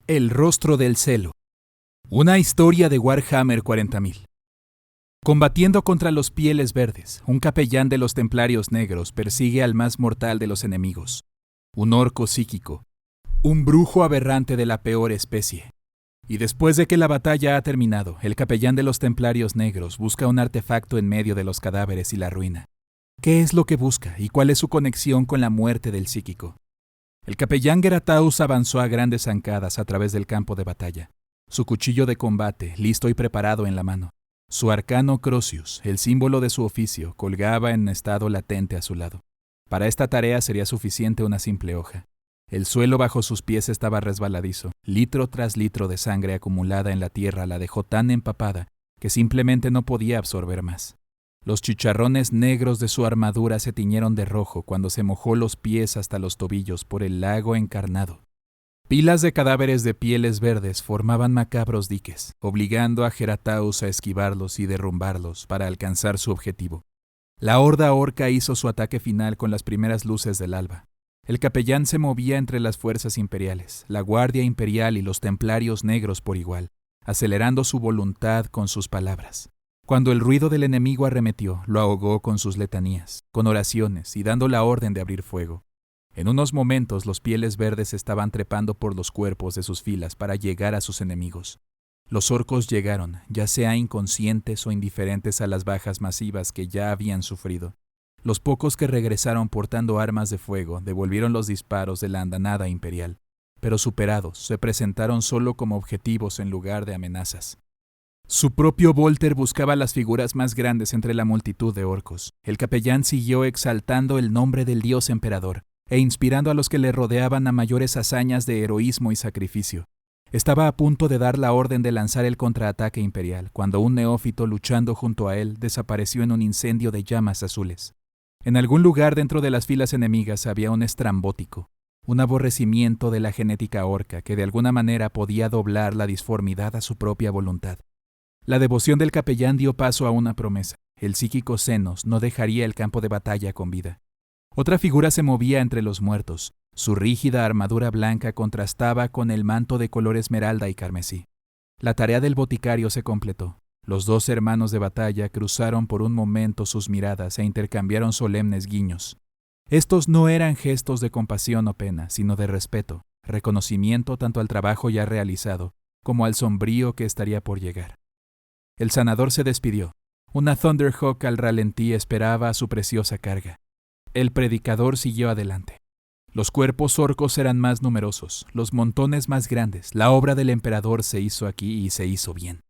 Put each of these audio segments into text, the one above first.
El rostro del celo. Una historia de Warhammer 40.000. Combatiendo contra los Pieles Verdes, un capellán de los Templarios Negros persigue al más mortal de los enemigos, un orco psíquico, un brujo aberrante de la peor especie. Y después de que la batalla ha terminado, el capellán de los Templarios Negros busca un artefacto en medio de los cadáveres y la ruina. ¿Qué es lo que busca y cuál es su conexión con la muerte del psíquico? El capellán Gerataus avanzó a grandes zancadas a través del campo de batalla, su cuchillo de combate listo y preparado en la mano. Su arcano Crocius, el símbolo de su oficio, colgaba en estado latente a su lado. Para esta tarea sería suficiente una simple hoja. El suelo bajo sus pies estaba resbaladizo. Litro tras litro de sangre acumulada en la tierra la dejó tan empapada que simplemente no podía absorber más. Los chicharrones negros de su armadura se tiñeron de rojo cuando se mojó los pies hasta los tobillos por el lago encarnado. Pilas de cadáveres de Pieles Verdes formaban macabros diques, obligando a Gerataus a esquivarlos y derrumbarlos para alcanzar su objetivo. La horda orca hizo su ataque final con las primeras luces del alba. El capellán se movía entre las fuerzas imperiales, la Guardia Imperial y los Templarios Negros por igual, acelerando su voluntad con sus palabras. Cuando el ruido del enemigo arremetió, lo ahogó con sus letanías, con oraciones y dando la orden de abrir fuego. En unos momentos los Pieles Verdes estaban trepando por los cuerpos de sus filas para llegar a sus enemigos. Los orcos llegaron, ya sea inconscientes o indiferentes a las bajas masivas que ya habían sufrido. Los pocos que regresaron portando armas de fuego devolvieron los disparos de la andanada imperial, pero superados, se presentaron solo como objetivos en lugar de amenazas. Su propio Volter buscaba las figuras más grandes entre la multitud de orcos. El capellán siguió exaltando el nombre del dios emperador e inspirando a los que le rodeaban a mayores hazañas de heroísmo y sacrificio. Estaba a punto de dar la orden de lanzar el contraataque imperial, cuando un neófito luchando junto a él desapareció en un incendio de llamas azules. En algún lugar dentro de las filas enemigas había un estrambótico, un aborrecimiento de la genética orca que de alguna manera podía doblar la disformidad a su propia voluntad. La devoción del capellán dio paso a una promesa. El psíquico Xenos no dejaría el campo de batalla con vida. Otra figura se movía entre los muertos. Su rígida armadura blanca contrastaba con el manto de color esmeralda y carmesí. La tarea del boticario se completó. Los dos hermanos de batalla cruzaron por un momento sus miradas e intercambiaron solemnes guiños. Estos no eran gestos de compasión o pena, sino de respeto, reconocimiento tanto al trabajo ya realizado como al sombrío que estaría por llegar. El sanador se despidió. Una Thunderhawk al ralentí esperaba a su preciosa carga. El predicador siguió adelante. Los cuerpos orcos eran más numerosos, los montones más grandes. La obra del emperador se hizo aquí y se hizo bien.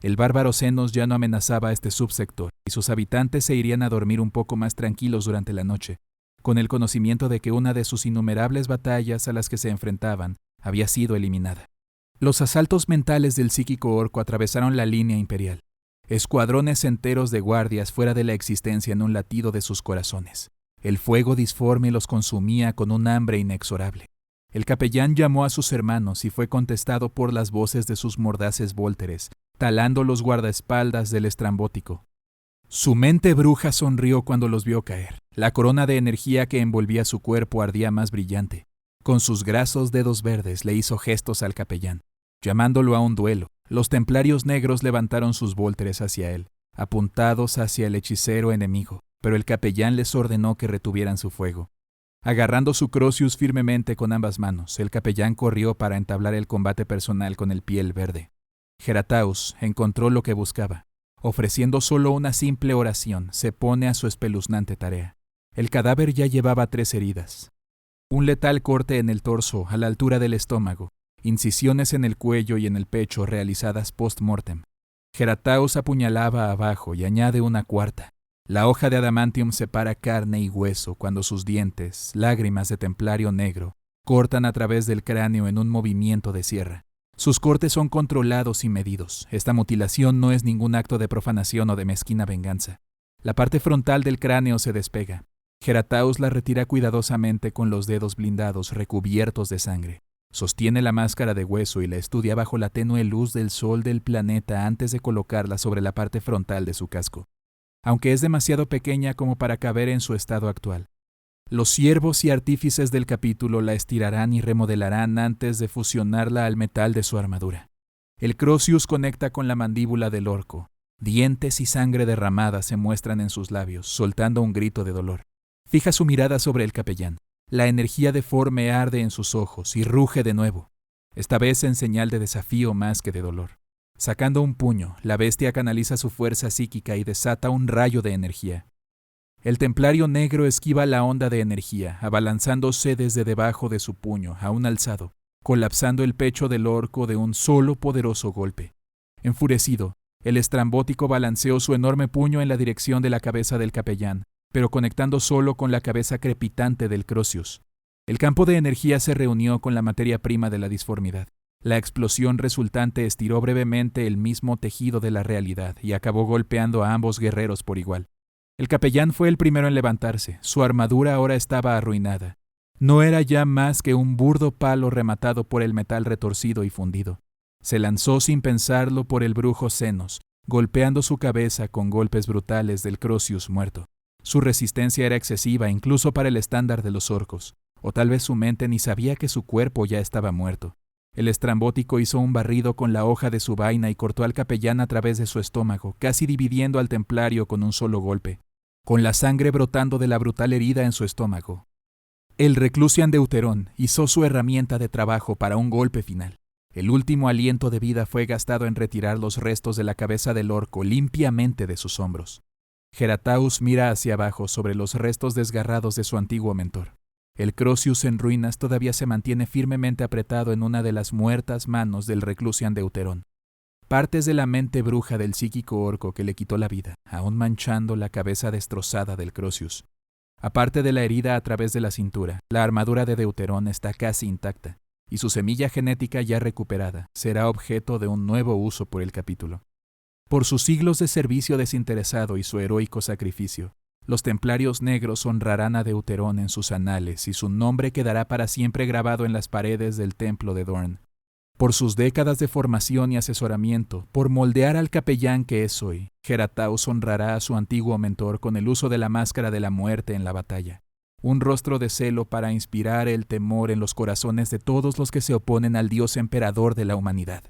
El bárbaro Xenos ya no amenazaba a este subsector y sus habitantes se irían a dormir un poco más tranquilos durante la noche, con el conocimiento de que una de sus innumerables batallas a las que se enfrentaban había sido eliminada. Los asaltos mentales del psíquico orco atravesaron la línea imperial. Escuadrones enteros de guardias fuera de la existencia en un latido de sus corazones. El fuego disforme los consumía con un hambre inexorable. El capellán llamó a sus hermanos y fue contestado por las voces de sus mordaces vólteres, talando los guardaespaldas del estrambótico. Su mente bruja sonrió cuando los vio caer. La corona de energía que envolvía su cuerpo ardía más brillante. Con sus grasos dedos verdes le hizo gestos al capellán, llamándolo a un duelo. Los templarios negros levantaron sus vólteres hacia él, apuntados hacia el hechicero enemigo, pero el capellán les ordenó que retuvieran su fuego. Agarrando su Crocius firmemente con ambas manos, el capellán corrió para entablar el combate personal con el Piel Verde. Gerataus encontró lo que buscaba. Ofreciendo solo una simple oración, se pone a su espeluznante tarea. El cadáver ya llevaba 3 heridas. Un letal corte en el torso, a la altura del estómago, incisiones en el cuello y en el pecho realizadas post-mortem. Gerataus apuñalaba abajo y añade una cuarta. La hoja de adamantium separa carne y hueso cuando sus dientes, lágrimas de templario negro, cortan a través del cráneo en un movimiento de sierra. Sus cortes son controlados y medidos. Esta mutilación no es ningún acto de profanación o de mezquina venganza. La parte frontal del cráneo se despega. Gerataus la retira cuidadosamente con los dedos blindados recubiertos de sangre. Sostiene la máscara de hueso y la estudia bajo la tenue luz del sol del planeta antes de colocarla sobre la parte frontal de su casco. Aunque es demasiado pequeña como para caber en su estado actual. Los siervos y artífices del capítulo la estirarán y remodelarán antes de fusionarla al metal de su armadura. El Crozius conecta con la mandíbula del orco. Dientes y sangre derramada se muestran en sus labios, soltando un grito de dolor. Fija su mirada sobre el capellán. La energía deforme arde en sus ojos y ruge de nuevo, esta vez en señal de desafío más que de dolor. Sacando un puño, la bestia canaliza su fuerza psíquica y desata un rayo de energía. El templario negro esquiva la onda de energía, abalanzándose desde debajo de su puño, aún alzado, colapsando el pecho del orco de un solo poderoso golpe. Enfurecido, el estrambótico balanceó su enorme puño en la dirección de la cabeza del capellán, pero conectando solo con la cabeza crepitante del Crozius. El campo de energía se reunió con la materia prima de la disformidad. La explosión resultante estiró brevemente el mismo tejido de la realidad y acabó golpeando a ambos guerreros por igual. El capellán fue el primero en levantarse. Su armadura ahora estaba arruinada. No era ya más que un burdo palo rematado por el metal retorcido y fundido. Se lanzó sin pensarlo por el brujo Senos, golpeando su cabeza con golpes brutales del Crozius muerto. Su resistencia era excesiva incluso para el estándar de los orcos, o tal vez su mente ni sabía que su cuerpo ya estaba muerto. El estrambótico hizo un barrido con la hoja de su vaina y cortó al capellán a través de su estómago, casi dividiendo al templario con un solo golpe, con la sangre brotando de la brutal herida en su estómago. El Reclusian Deuterón hizo su herramienta de trabajo para un golpe final. El último aliento de vida fue gastado en retirar los restos de la cabeza del orco limpiamente de sus hombros. Gerataus mira hacia abajo sobre los restos desgarrados de su antiguo mentor. El Crozius en ruinas todavía se mantiene firmemente apretado en una de las muertas manos del Reclusian Deuterón. Partes de la mente bruja del psíquico orco que le quitó la vida, aún manchando la cabeza destrozada del Crozius. Aparte de la herida a través de la cintura, la armadura de Deuterón está casi intacta, y su semilla genética ya recuperada será objeto de un nuevo uso por el capítulo. Por sus siglos de servicio desinteresado y su heroico sacrificio, los templarios negros honrarán a Deuterón en sus anales y su nombre quedará para siempre grabado en las paredes del templo de Dorn. Por sus décadas de formación y asesoramiento, por moldear al capellán que es hoy, Gerataus honrará a su antiguo mentor con el uso de la máscara de la muerte en la batalla. Un rostro de celo para inspirar el temor en los corazones de todos los que se oponen al dios emperador de la humanidad.